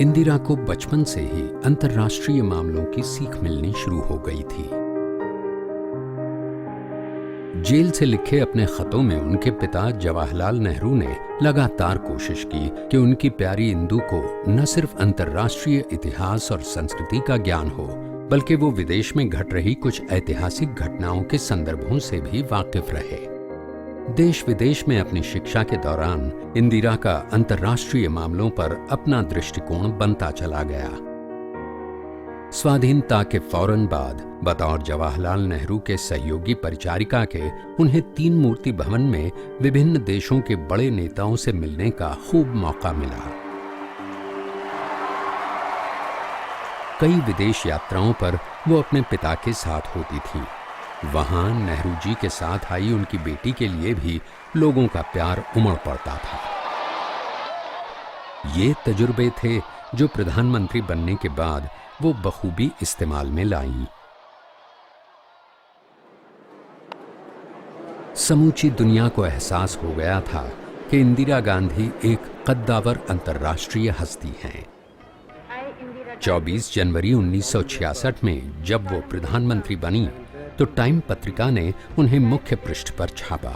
इंदिरा को बचपन से ही अंतर्राष्ट्रीय मामलों की सीख मिलनी शुरू हो गई थी। जेल से लिखे अपने खतों में उनके पिता जवाहरलाल नेहरू ने लगातार कोशिश की कि उनकी प्यारी इंदु को न सिर्फ अंतर्राष्ट्रीय इतिहास और संस्कृति का ज्ञान हो, बल्कि वो विदेश में घट रही कुछ ऐतिहासिक घटनाओं के संदर्भों से भी वाकिफ रहे। देश विदेश में अपनी शिक्षा के दौरान इंदिरा का अंतर्राष्ट्रीय मामलों पर अपना दृष्टिकोण बनता चला गया। स्वाधीनता के फौरन बाद बतौर जवाहरलाल नेहरू के सहयोगी परिचारिका के उन्हें तीन मूर्ति भवन में विभिन्न देशों के बड़े नेताओं से मिलने का खूब मौका मिला। कई विदेश यात्राओं पर वो अपने पिता के साथ होती थी। वहां नेहरू जी के साथ आई उनकी बेटी के लिए भी लोगों का प्यार उमड़ पड़ता था। ये तजुर्बे थे जो प्रधानमंत्री बनने के बाद वो बखूबी इस्तेमाल में लाईं। समूची दुनिया को एहसास हो गया था कि इंदिरा गांधी एक कद्दावर अंतर्राष्ट्रीय हस्ती हैं। 24 जनवरी 1966 में जब वो प्रधानमंत्री बनी तो टाइम पत्रिका ने उन्हें मुख्य पृष्ठ पर छापा।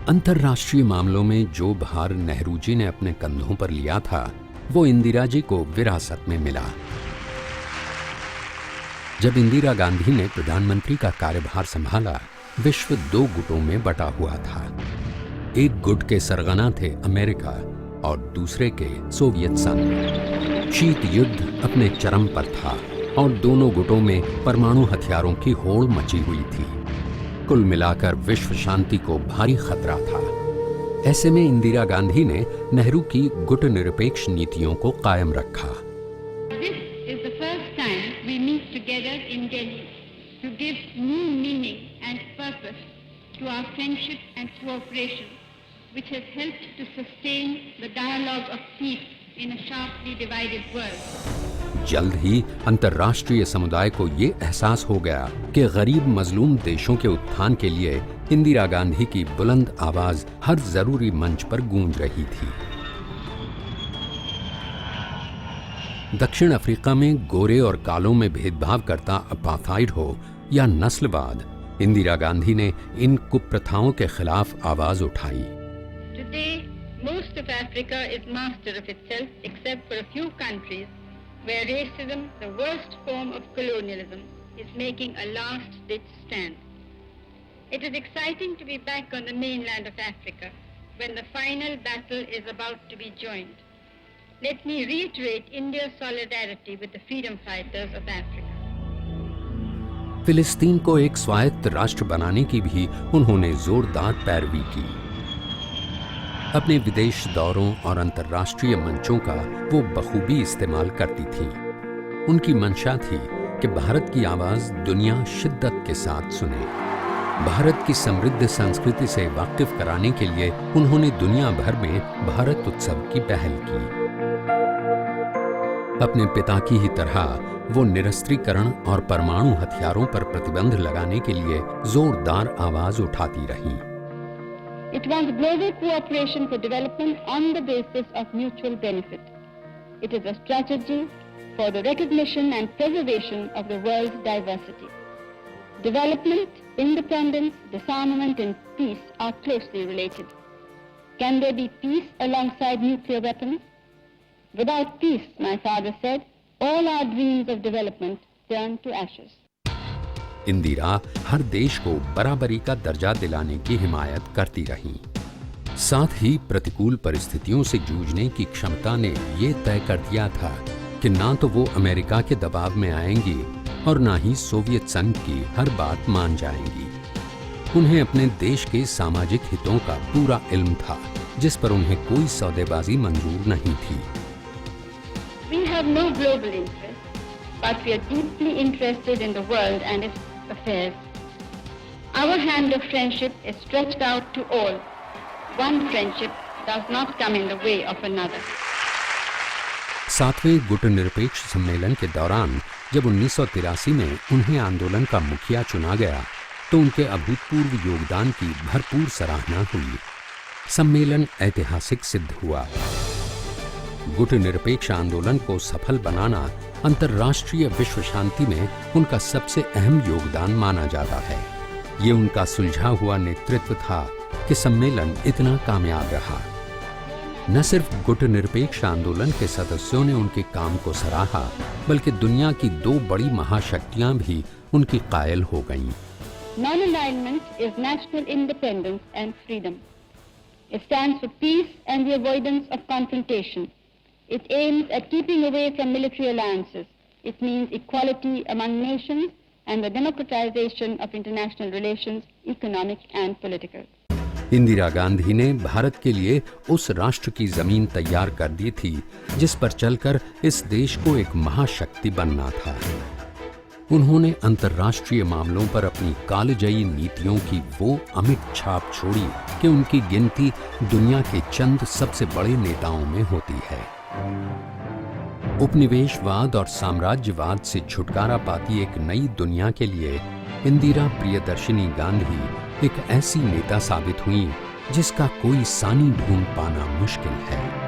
अंतर्राष्ट्रीय मामलों में जो भार नेहरू जी ने अपने कंधों पर लिया था, वो इंदिरा जी को विरासत में मिला। जब इंदिरा गांधी ने प्रधानमंत्री का कार्यभार संभाला, विश्व दो गुटों में बटा हुआ था। एक गुट के सरगना थे अमेरिका और दूसरे के सोवियत संघ। शीत युद्ध अपने चरम पर था और दोनों गुटों में परमाणु हथियारों की होड़ मची हुई थी। कुल मिलाकर विश्व शांति को भारी खतरा था। ऐसे में इंदिरा गांधी ने नेहरू की गुट निरपेक्ष नीतियों को कायम रखा। This is the first time we meet together in Delhi to give new meaning and purpose to our friendship and cooperation, which has helped to sustain the dialogue of peace in a sharply divided world. जल्द ही अंतर्राष्ट्रीय समुदाय को ये एहसास हो गया कि गरीब मजलूम देशों के उत्थान के लिए इंदिरा गांधी की बुलंद आवाज हर जरूरी मंच पर गूंज रही थी। दक्षिण अफ्रीका में गोरे और कालों में भेदभाव करता अपार्थाइड हो या नस्लवाद, इंदिरा गांधी ने इन कुप्रथाओं के खिलाफ आवाज उठाई। Today, most of Africa is master of itself except for a few countries where racism, the worst form of colonialism, is making a last-ditch stand. It is exciting to be back on the mainland of Africa when the final battle is about to be joined. Let me reiterate India's solidarity with the freedom fighters of Africa. फिलिस्तीन को एक स्वायत्त राष्ट्र बनाने की भी उन्होंने जोरदार पैरवी की। अपने विदेश दौरों और अंतर्राष्ट्रीय मंचों का वो बखूबी इस्तेमाल करती थी। उनकी मंशा थी कि भारत की आवाज दुनिया शिद्दत के साथ सुने। भारत की समृद्ध संस्कृति से वाकिफ कराने के लिए उन्होंने दुनिया भर में भारत उत्सव की पहल की। अपने पिता की ही तरह वो निरस्त्रीकरण और परमाणु हथियारों पर प्रतिबंध लगाने के लिए जोरदार आवाज उठाती रहीं। It wants global cooperation for development on the basis of mutual benefit. It is a strategy for the recognition and preservation of the world's diversity. Development, independence, disarmament, and peace are closely related. Can there be peace alongside nuclear weapons? Without peace, my father said, all our dreams of development turn to ashes. Indira हर देश को बराबरी का दर्जा दिलाने की हिमायत करती रहीं। साथ ही प्रतिकूल परिस्थितियों से जूझने की क्षमता ने ये तय कर दिया था कि ना तो वो अमेरिका के दबाव में आएंगी और ना ही सोवियत संघ की हर बात मान जाएंगी। उन्हें अपने देश के सामाजिक हितों का पूरा इल्म था, जिस पर उन्हें कोई सौदेबाजी मंजूर नहीं थी। We have no global interest, but we are deeply interested in the world and its affairs. Our hand of friendship is stretched out to all. One friendship does not come in the way of another. 7वें गुट निरपेक्ष सम्मेलन के दौरान जब 1983 में उन्हें आंदोलन का मुखिया चुना गया तो उनके अभूतपूर्व योगदान की भरपूर सराहना हुई। सम्मेलन ऐतिहासिक सिद्ध हुआ। गुट निरपेक्ष आंदोलन को सफल बनाना अंतर्राष्ट्रीय विश्व शांति में उनका सबसे अहम योगदान माना जाता है। ये उनका सुलझा हुआ नेतृत्व था कि सम्मेलन इतना कामयाब रहा। न सिर्फ गुट निरपेक्ष आंदोलन के सदस्यों ने उनके काम को सराहा, बल्कि दुनिया की दो बड़ी महाशक्तियां भी उनकी कायल हो गईं। Non-alignment is national independence and freedom. It stands for peace and the avoidance of confrontation. It aims at keeping away from military alliances. It means equality among nations and the democratization of international relations, economic and political. Indira Gandhi ने भारत के लिए उस राष्ट्र की जमीन तैयार कर दी थी जिस पर चलकर इस देश को एक महाशक्ति बनना था। उन्होंने अंतर्राष्ट्रीय मामलों पर अपनी कालजयी नीतियों की वो अमिट छाप छोड़ी कि उनकी गिनती दुनिया के चंद सबसे बड़े नेताओं में होती है। उपनिवेशवाद और साम्राज्यवाद से छुटकारा पाती एक नई दुनिया के लिए इंदिरा प्रियदर्शिनी गांधी एक ऐसी नेता साबित हुई जिसका कोई सानी ढूंढ पाना मुश्किल है।